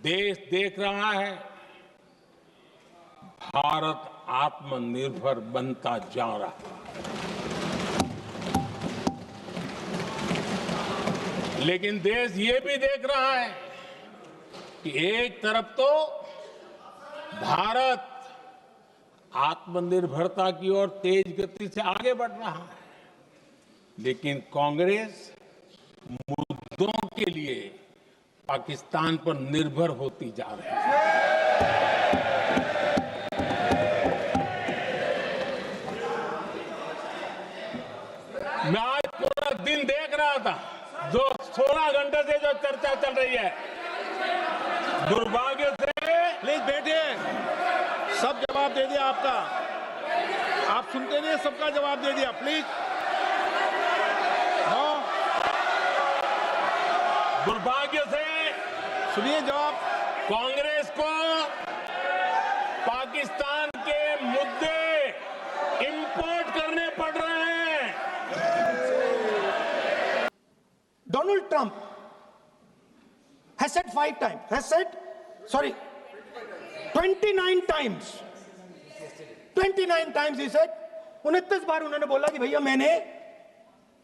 देश देख रहा है भारत आत्मनिर्भर बनता जा रहा है, लेकिन देश ये भी देख रहा है कि एक तरफ तो भारत आत्मनिर्भरता की ओर तेज गति से आगे बढ़ रहा है, लेकिन कांग्रेस मुद्दों के लिए पाकिस्तान पर निर्भर होती जा रही है। मैं आज पूरा दिन देख रहा था, जो 16 घंटे से जो चर्चा चल रही है, दुर्भाग्य से। प्लीज बैठिए, सब जवाब दे दिया आपका, आप सुनते नहीं, सबका जवाब दे दिया, प्लीज। दुर्भाग्य से सुनिए जवाब। कांग्रेस को पाकिस्तान के मुद्दे इंपोर्ट करने पड़ रहे हैं। Donald Trump has said 29 times. 29 times he said, 29 बार उन्होंने बोला कि भैया मैंने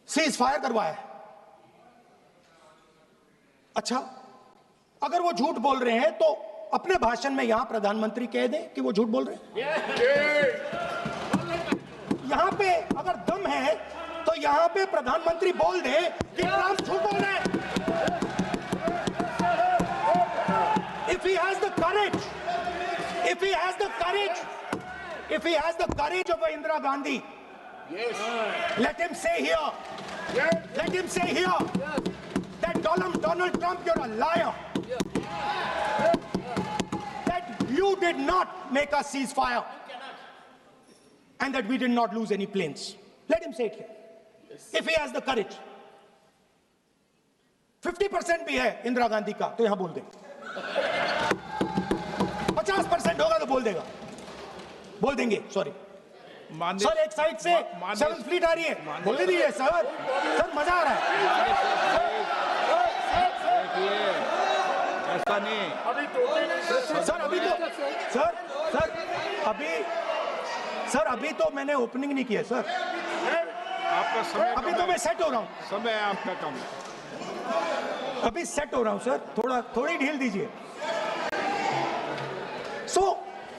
सीज फायर करवाया है। अच्छा, अगर वो झूठ बोल रहे हैं तो अपने भाषण में यहां प्रधानमंत्री कह दें कि वो झूठ बोल रहे हैं। यहां पे अगर दम है तो यहां पे प्रधानमंत्री बोल दे कि ट्रंप झूठ बोल रहे हैं। If he has the courage, if he has the courage of Indira Gandhi, let him say here, that Donald Trump, you're a liar. That you did not make a ceasefire, and that we did not lose any planes. Let him say it here. If he has the courage. 50% भी है इंदिरा गांधी का तो यहां बोल दे। 50% होगा तो बोल देंगे। सॉरी सर, एक साइड से 7th फ्लीट आ रही है, बोल दीजिए सर, मजा आ रहा है। ऐसा नहीं सर अभी तो मैंने ओपनिंग नहीं किया सर, आपका समय अभी तो मैं सेट हो रहा हूं। समय आपका कम, अभी सेट हो रहा हूं सर, थोड़ी ढील दीजिए।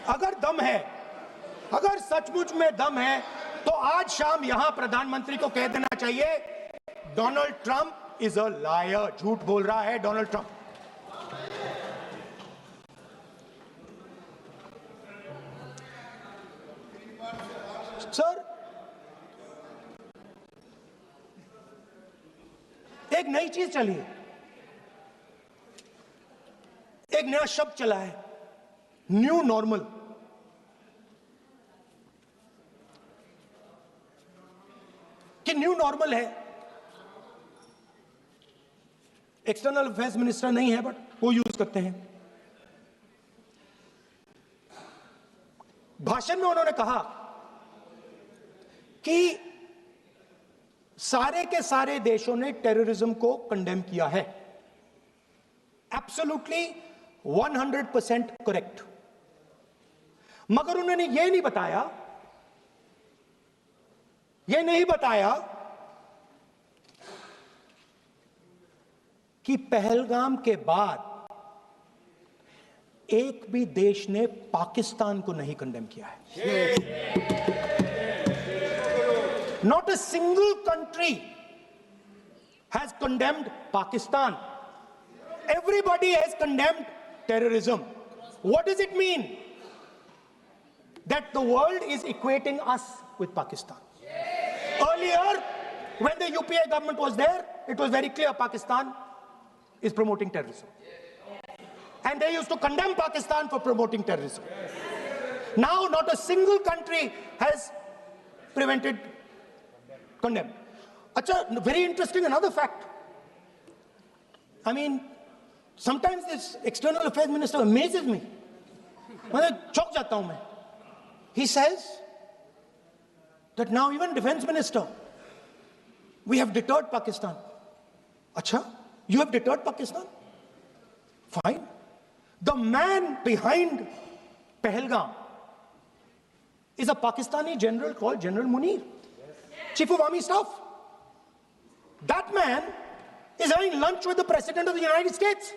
अगर दम है, अगर सचमुच में दम है तो आज शाम यहां प्रधानमंत्री को कह देना चाहिए Donald Trump is a liar, झूठ बोल रहा है डोनाल्ड ट्रंप। सर, एक नई चीज चली है, एक नया शब्द चला है, न्यू नॉर्मल। कि न्यू नॉर्मल है, एक्सटर्नल अफेयर्स मिनिस्टर नहीं है बट वो यूज करते हैं। भाषण में उन्होंने कहा कि सारे के सारे देशों ने टेररिज्म को कंडेम किया है। Absolutely 100% correct. मगर उन्होंने यह नहीं बताया कि पहलगाम के बाद एक भी देश ने पाकिस्तान को नहीं कंडेम किया है। Not a single country has condemned Pakistan. Everybody has condemned terrorism. What does it mean? That the world is equating us with Pakistan. Earlier, when the UPA government was there, it was very clear Pakistan is promoting terrorism. And they used to condemn Pakistan for promoting terrorism. Now, not a single country has condemned. Acha, very interesting, another fact. I mean, sometimes this external affairs minister amazes me. चौंक जाता हूं मैं. He says that now even defense minister, we have deterred Pakistan. Acha, you have deterred Pakistan? Fine. The man behind Pahalgam is a Pakistani general called General Munir, Chief of Army Staff. That man is having lunch with the President of the United States.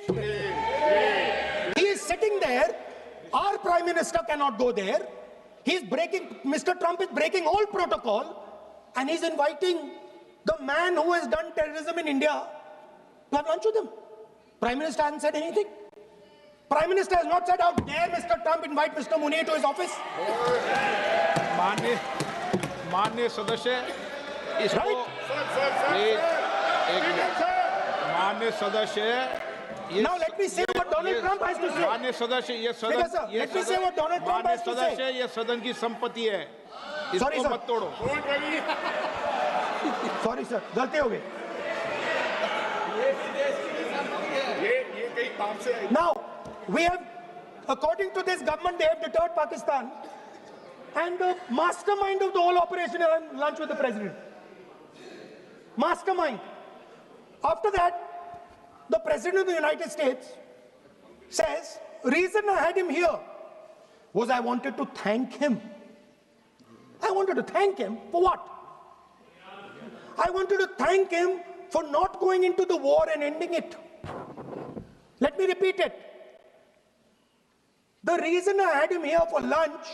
He is sitting there. Our Prime Minister cannot go there. Mr. Trump is breaking all protocol, and he's inviting the man who has done terrorism in India to have lunch with him. Prime Minister hasn't said anything. Prime Minister has not said, how dare Mr. Trump invite Mr. Munir to his office? माननीय सदस्य इसको Right? माननीय सदस्य Now let me say what Donald Trump has to say. माननीय सदस्य ये Speaker, sir, सदन let me say what Donald Trump has to say. सदस्य ये सदन की संपत्ति है Sorry, इसको sir. मत तोड़ो Sorry, sir. गलती हो गई. Now, we have, according to this government, they have deterred Pakistan. And the mastermind of the whole operation is having lunch with the president. Mastermind. After that, the President of the United States says, reason I had him here was I wanted to thank him. I wanted to thank him for what? I wanted to thank him for not going into the war and ending it. Let me repeat it. The reason I had him here for lunch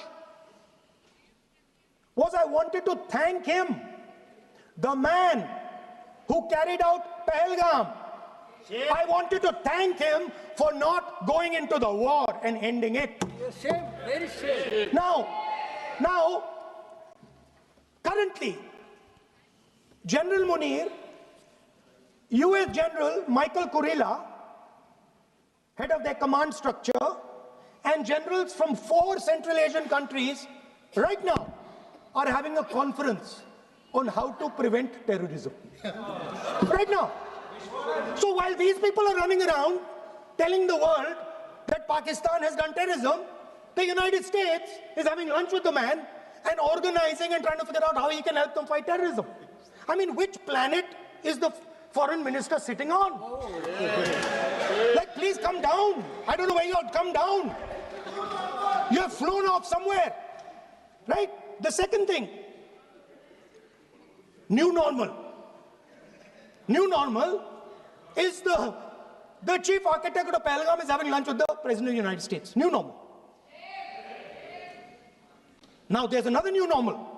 was I wanted to thank him, the man who carried out Pahalgam. I wanted to thank him for not going into the war and ending it. Shame, very shame. Now, currently, General Munir, US General Michael Kurilla, head of their command structure, and generals from 4 Central Asian countries right now are having a conference on how to prevent terrorism. Right now. So while these people are running around telling the world that Pakistan has done terrorism, the United States is having lunch with the man and organizing and trying to figure out how he can help them fight terrorism. I mean, which planet is the foreign minister sitting on? Like, please come down. I don't know where you are. Come down. You have flown off somewhere. Right? The second thing, new normal. New normal is the chief architect of Pahalgam is having lunch with the President of the United States. New normal. Now there's another new normal.